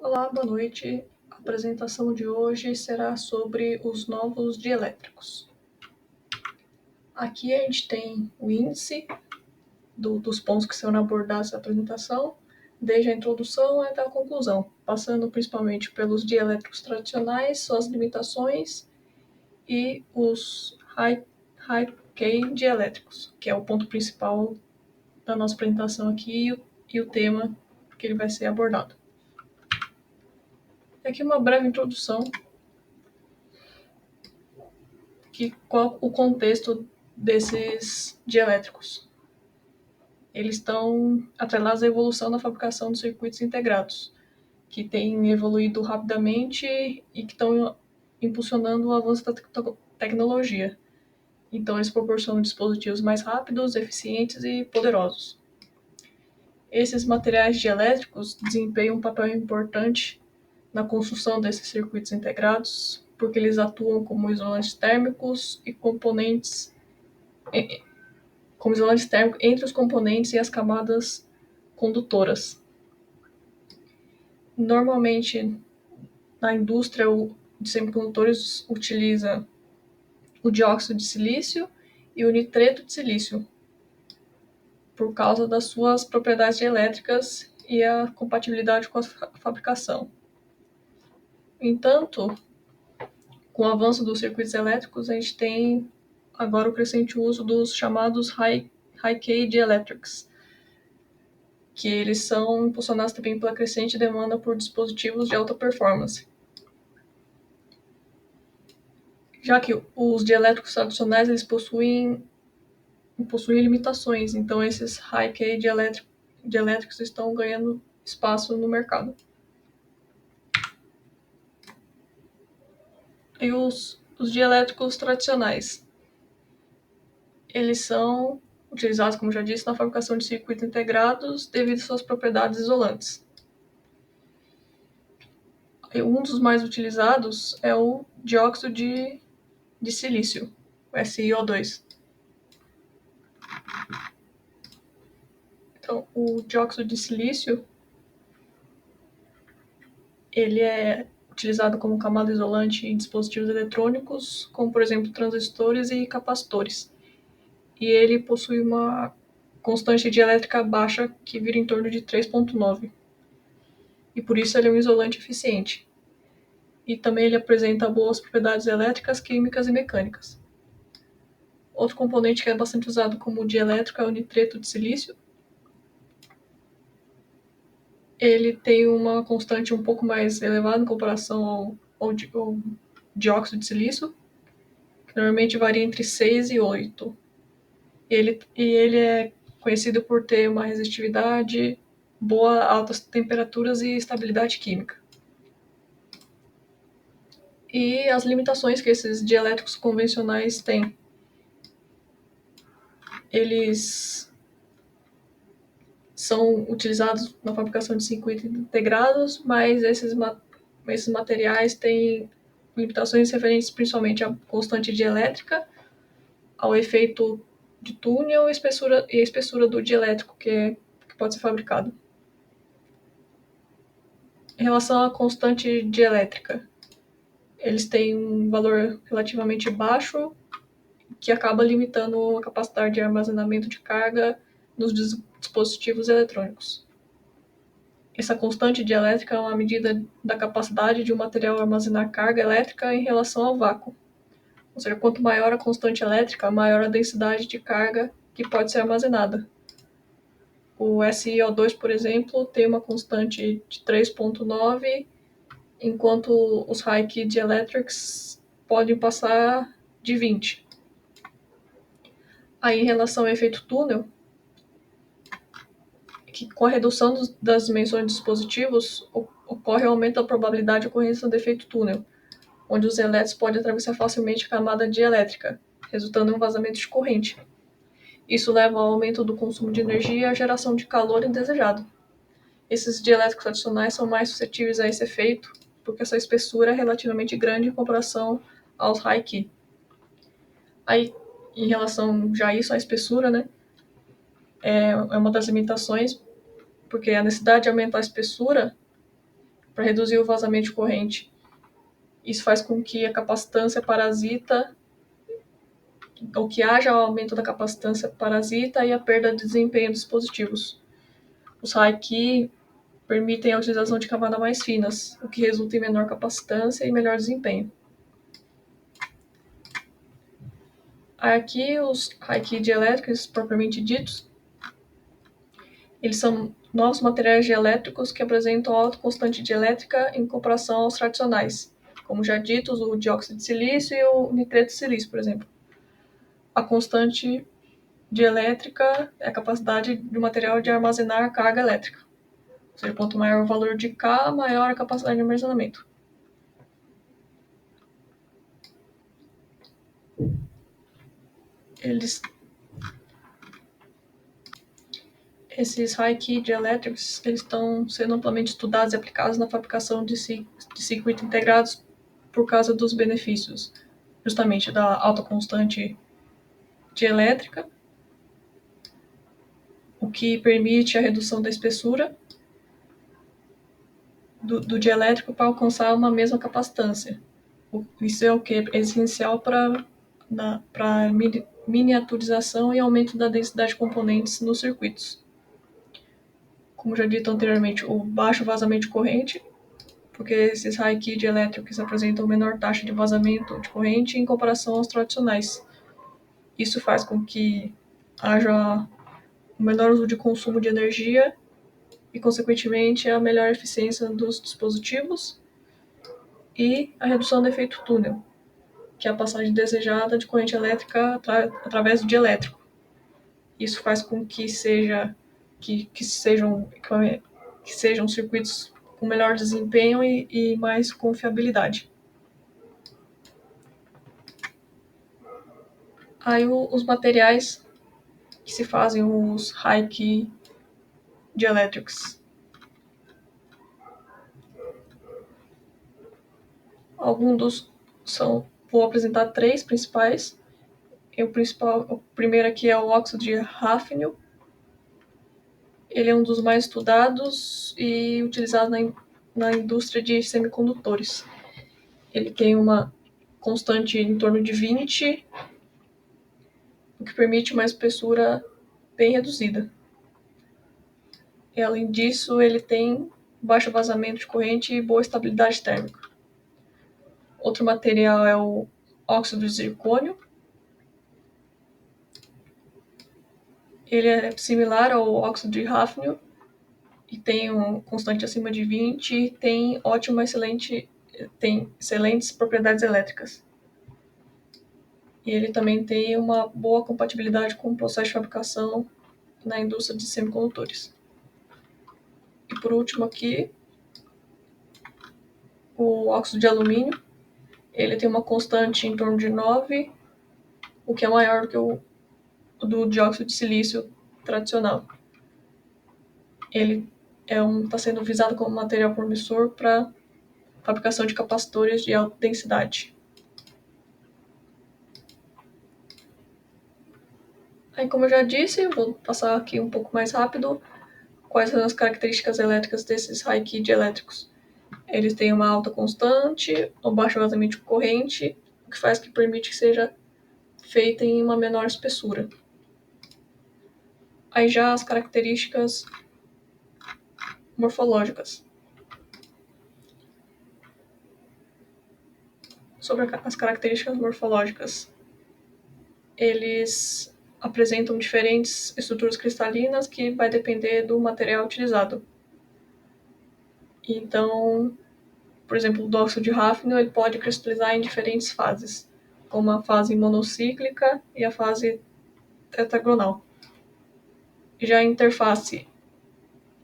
Olá, boa noite. A apresentação de hoje será sobre os novos dielétricos. Aqui a gente tem o índice dos pontos que serão abordados na apresentação, desde a introdução até a conclusão, passando principalmente pelos dielétricos tradicionais, suas limitações e os high-K dielétricos, que é o ponto principal da nossa apresentação aqui e o tema que ele vai ser abordado. Aqui uma breve introdução, qual o contexto desses dielétricos. Eles estão atrelados à evolução da fabricação de circuitos integrados, que têm evoluído rapidamente e que estão impulsionando o avanço da tecnologia. Então, eles proporcionam dispositivos mais rápidos, eficientes e poderosos. Esses materiais dielétricos desempenham um papel importante na construção desses circuitos integrados, porque eles atuam como isolantes térmicos e componentes como isolante térmico entre os componentes e as camadas condutoras. Normalmente, na indústria de semicondutores utiliza o dióxido de silício e o nitreto de silício, por causa das suas propriedades elétricas e a compatibilidade com a fabricação. No entanto, com o avanço dos circuitos elétricos, a gente tem agora o crescente uso dos chamados high-K dielectrics, que eles são impulsionados também pela crescente demanda por dispositivos de alta performance. Já que os dielétricos tradicionais eles possuem limitações, então esses high-K dielétricos estão ganhando espaço no mercado. E os dielétricos tradicionais, eles são utilizados, como já disse, na fabricação de circuitos integrados devido às suas propriedades isolantes. Um dos mais utilizados é o dióxido de silício, o SiO2. Então, o dióxido de silício ele é utilizado como camada isolante em dispositivos eletrônicos, como, por exemplo, transistores e capacitores. E ele possui uma constante dielétrica baixa que vira em torno de 3,9. E por isso ele é um isolante eficiente. E também ele apresenta boas propriedades elétricas, químicas e mecânicas. Outro componente que é bastante usado como dielétrico é o nitreto de silício. Ele tem uma constante um pouco mais elevada em comparação ao dióxido de silício, que normalmente varia entre 6 e 8. Ele é conhecido por ter uma resistividade boa a altas temperaturas e estabilidade química. E as limitações que esses dielétricos convencionais têm. Eles são utilizados na fabricação de circuitos integrados, mas esses materiais têm limitações referentes principalmente à constante dielétrica, ao efeito de túnel e a espessura do dielétrico que pode ser fabricado. Em relação à constante dielétrica, eles têm um valor relativamente baixo, que acaba limitando a capacidade de armazenamento de carga nos dispositivos eletrônicos. Essa constante dielétrica é uma medida da capacidade de um material armazenar carga elétrica em relação ao vácuo. Ou seja, quanto maior a constante elétrica, maior a densidade de carga que pode ser armazenada. O SiO2, por exemplo, tem uma constante de 3,9, enquanto os high-K dielectrics podem passar de 20. Aí, em relação ao efeito túnel, que com a redução das dimensões dos dispositivos, ocorre um aumento da probabilidade de ocorrência do efeito túnel, onde os elétrons podem atravessar facilmente a camada dielétrica, resultando em um vazamento de corrente. Isso leva ao aumento do consumo de energia e à geração de calor indesejado. Esses dielétricos tradicionais são mais suscetíveis a esse efeito, porque essa espessura é relativamente grande em comparação aos high-K. Aí, em relação já a isso, à espessura, né, é uma das limitações, porque a necessidade de aumentar a espessura para reduzir o vazamento de corrente. Isso faz com que a capacitância parasita, ou que haja o aumento da capacitância parasita e a perda de desempenho dos dispositivos. Os high-key permitem a utilização de camadas mais finas, o que resulta em menor capacitância e melhor desempenho. Aqui, os high-key dielétricos propriamente ditos, eles são novos materiais dielétricos que apresentam alta constante dielétrica em comparação aos tradicionais, como já ditos, o dióxido de silício e o nitreto de silício, por exemplo. A constante dielétrica é a capacidade do material de armazenar carga elétrica. Ou seja, quanto maior o valor de K, maior a capacidade de armazenamento. Esses high-key dielétricos estão sendo amplamente estudados e aplicados na fabricação de circuitos integrados por causa dos benefícios, justamente da alta constante dielétrica, o que permite a redução da espessura do dielétrico para alcançar uma mesma capacitância. Isso é o que é essencial para miniaturização e aumento da densidade de componentes nos circuitos. Como já dito anteriormente, o baixo vazamento de corrente, porque esses high-key dielétricos apresentam menor taxa de vazamento de corrente em comparação aos tradicionais. Isso faz com que haja um menor uso de consumo de energia e, consequentemente, a melhor eficiência dos dispositivos e a redução do efeito túnel, que é a passagem desejada de corrente elétrica através do dielétrico. Isso faz com que sejam circuitos com melhor desempenho e mais confiabilidade. Aí os materiais que se fazem os high-key dielétricos. Vou apresentar três principais. O primeiro aqui é o óxido de hafnio. Ele é um dos mais estudados e utilizados na indústria de semicondutores. Ele tem uma constante em torno de 20, o que permite uma espessura bem reduzida. E, além disso, ele tem baixo vazamento de corrente e boa estabilidade térmica. Outro material é o óxido de zircônio. Ele é similar ao óxido de hafnio e tem um constante acima de 20 e tem excelentes propriedades elétricas. E ele também tem uma boa compatibilidade com o processo de fabricação na indústria de semicondutores. E por último aqui, o óxido de alumínio. Ele tem uma constante em torno de 9, o que é maior do que o do dióxido de silício tradicional. Ele está sendo visado como material promissor para fabricação de capacitores de alta densidade. Aí, como eu já disse, vou passar aqui um pouco mais rápido quais são as características elétricas desses high-key dielétricos. Eles têm uma alta constante, um baixo vazamento de corrente, o que faz que permite que seja feita em uma menor espessura. Aí já as características morfológicas. Sobre as características morfológicas, eles apresentam diferentes estruturas cristalinas que vai depender do material utilizado. Então, por exemplo, o óxido de hafnio ele pode cristalizar em diferentes fases, como a fase monocíclica e a fase tetragonal. Já a interface,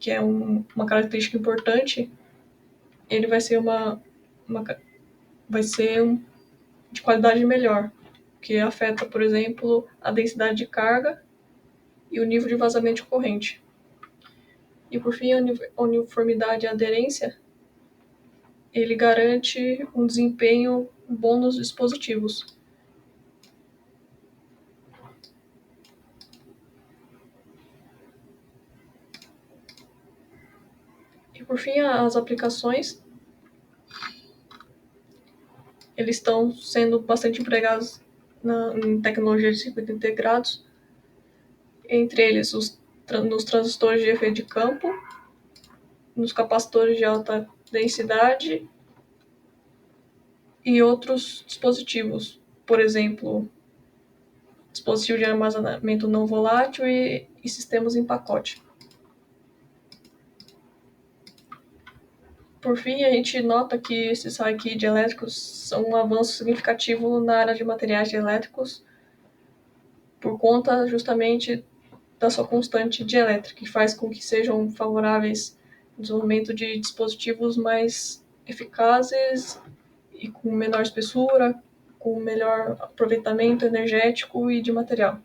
que é uma característica importante, ele vai ser de qualidade melhor, que afeta, por exemplo, a densidade de carga e o nível de vazamento de corrente. E por fim, a uniformidade e aderência, ele garante um desempenho bom nos dispositivos. E Por fim, as aplicações, eles estão sendo bastante empregados em tecnologia de circuitos integrados, entre eles nos transistores de efeito de campo, nos capacitores de alta densidade e outros dispositivos, por exemplo, dispositivo de armazenamento não volátil e sistemas em pacote. Por fim, a gente nota que esses high-key elétricos são um avanço significativo na área de materiais elétricos por conta justamente da sua constante dielétrica, que faz com que sejam favoráveis ao desenvolvimento de dispositivos mais eficazes e com menor espessura, com melhor aproveitamento energético e de material.